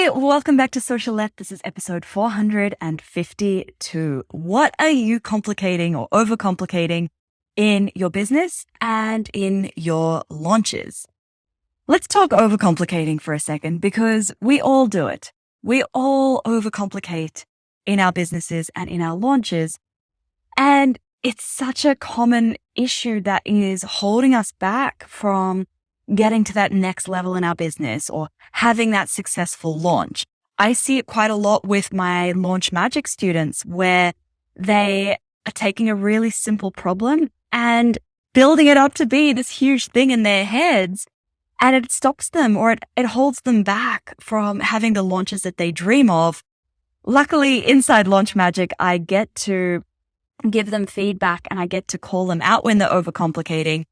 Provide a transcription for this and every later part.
Hey, welcome back to Social Left. This is episode 452. What are you complicating or overcomplicating in your business and in your launches? Let's talk overcomplicating for a second because we all do it. We all overcomplicate in our businesses and in our launches. And it's such a common issue that is holding us back from getting to that next level in our business or having that successful launch. I see it quite a lot with my Launch Magic students where they are taking a really simple problem and building it up to be this huge thing in their heads, and it stops them or it holds them back from having the launches that they dream of. Luckily, inside Launch Magic, I get to give them feedback and I get to call them out when they're overcomplicating.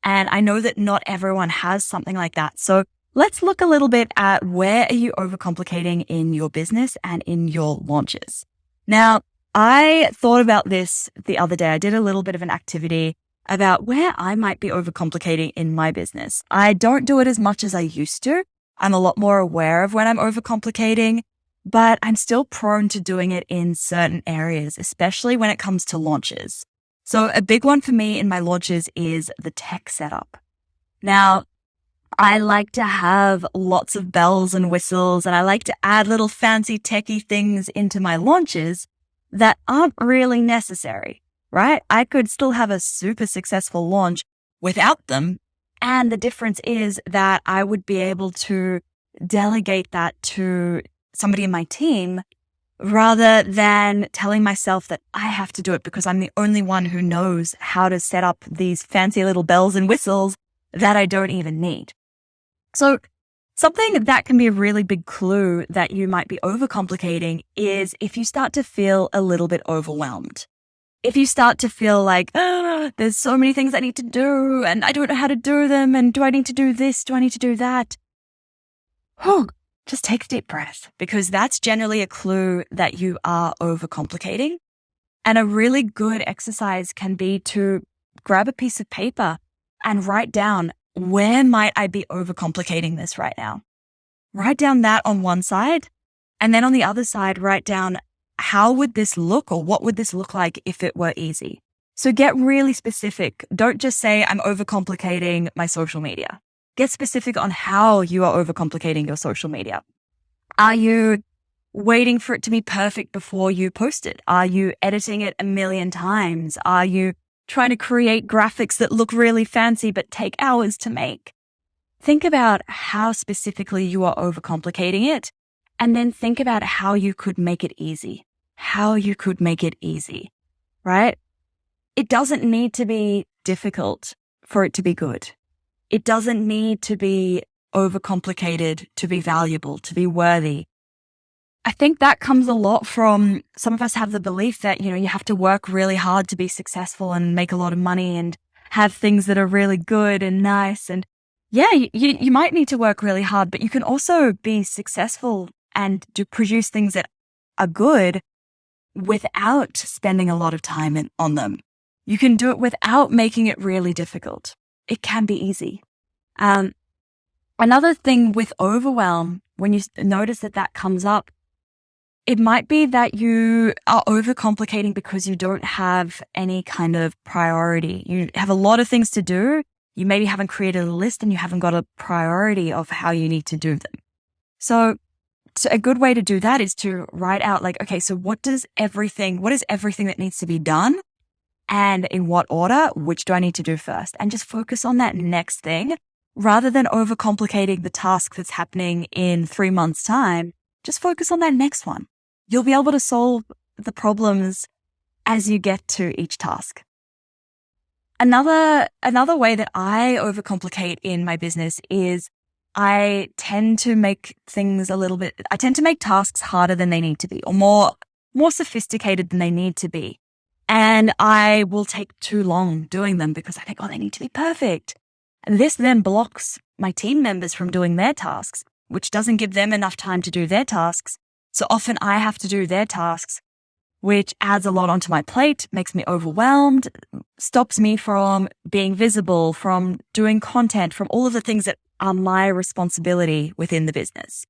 And I know that not everyone has something like that. So let's look a little bit at where are you overcomplicating in your business and in your launches. Now, I thought about this the other day. I did a little bit of an activity about where I might be overcomplicating in my business. I don't do it as much as I used to. I'm a lot more aware of when I'm overcomplicating, but I'm still prone to doing it in certain areas, especially when it comes to launches. So a big one for me in my launches is the tech setup. Now, I like to have lots of bells and whistles, and I like to add little fancy techie things into my launches that aren't really necessary, right? I could still have a super successful launch without them. And the difference is that I would be able to delegate that to somebody in my team rather than telling myself that I have to do it because I'm the only one who knows how to set up these fancy little bells and whistles that I don't even need. So something that can be a really big clue that you might be overcomplicating is if you start to feel a little bit overwhelmed. If you start to feel like, there's so many things I need to do and I don't know how to do them. And do I need to do this? Do I need to do that? Just take a deep breath because that's generally a clue that you are overcomplicating. And a really good exercise can be to grab a piece of paper and write down, where might I be overcomplicating this right now? Write down that on one side. And then on the other side, write down, how would this look or what would this look like if it were easy? So get really specific. Don't just say I'm overcomplicating my social media. Get specific on how you are overcomplicating your social media. Are you waiting for it to be perfect before you post it? Are you editing it a million times? Are you trying to create graphics that look really fancy but take hours to make? Think about how specifically you are overcomplicating it, and then think about how you could make it easy. How you could make it easy, right? It doesn't need to be difficult for it to be good. It doesn't need to be overcomplicated to be valuable, to be worthy. I think that comes a lot from some of us have the belief that, you have to work really hard to be successful and make a lot of money and have things that are really good and nice. And yeah, you might need to work really hard, but you can also be successful and produce things that are good without spending a lot of time on them. You can do it without making it really difficult. It can be easy. Another thing with overwhelm, when you notice that comes up, it might be that you are overcomplicating because you don't have any kind of priority. You have a lot of things to do. You maybe haven't created a list and you haven't got a priority of how you need to do them. So a good way to do that is to write out okay, so what is everything that needs to be done? And in what order, which do I need to do first? And just focus on that next thing rather than overcomplicating the task that's happening in 3 months' time. Just focus on that next one. You'll be able to solve the problems as you get to each task. Another way that I overcomplicate in my business is I tend to make tasks harder than they need to be or more sophisticated than they need to be. And I will take too long doing them because I think, they need to be perfect. And this then blocks my team members from doing their tasks, which doesn't give them enough time to do their tasks. So often I have to do their tasks, which adds a lot onto my plate, makes me overwhelmed, stops me from being visible, from doing content, from all of the things that are my responsibility within the business.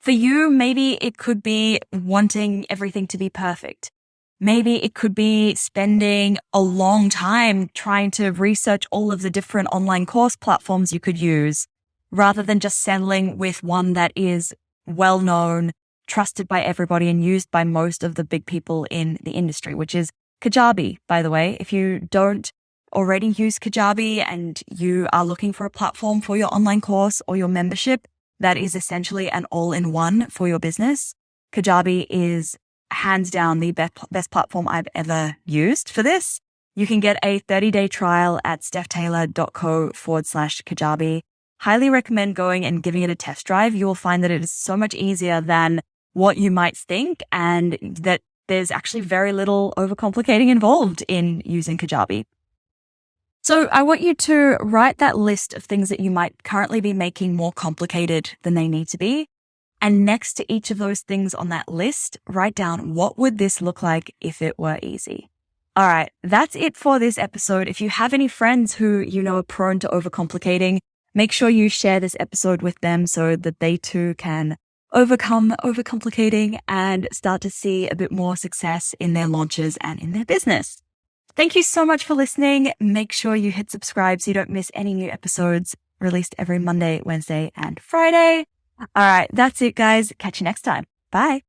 For you, maybe it could be wanting everything to be perfect. Maybe it could be spending a long time trying to research all of the different online course platforms you could use, rather than just settling with one that is well known, trusted by everybody, and used by most of the big people in the industry, which is Kajabi, by the way. If you don't already use Kajabi and you are looking for a platform for your online course or your membership that is essentially an all-in-one for your business, Kajabi is hands down the best platform I've ever used for this. You can get a 30-day trial at stephtaylor.co/Kajabi. Highly recommend going and giving it a test drive. You will find that it is so much easier than what you might think, and that there's actually very little overcomplicating involved in using Kajabi. So I want you to write that list of things that you might currently be making more complicated than they need to be. And next to each of those things on that list, write down, what would this look like if it were easy? All right, that's it for this episode. If you have any friends who you know are prone to overcomplicating, make sure you share this episode with them so that they too can overcome overcomplicating and start to see a bit more success in their launches and in their business. Thank you so much for listening. Make sure you hit subscribe so you don't miss any new episodes released every Monday, Wednesday, and Friday. All right, that's it, guys. Catch you next time. Bye.